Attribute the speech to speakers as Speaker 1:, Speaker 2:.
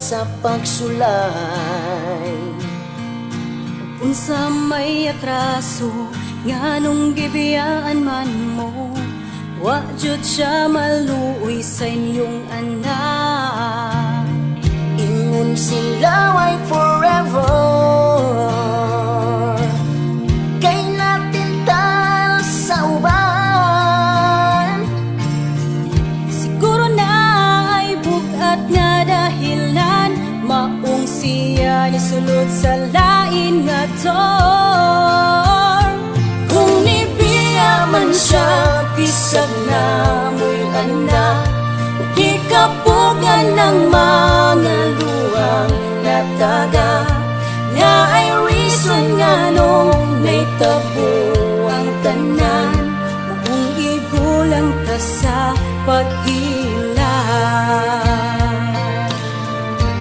Speaker 1: sa pagsulay.
Speaker 2: Unsa may atraso nganong gibiyaan man mo, wa jud siya maluoy sa inyong anak.
Speaker 1: Ingon sila ay forever, kay natintal sa uban.
Speaker 2: Siguro na ay bugat nga dahilan, maong siya nisulod sa lain nga door.
Speaker 1: Kung nibiya man siya, bisag na mo'y anak, di kapugan ng mga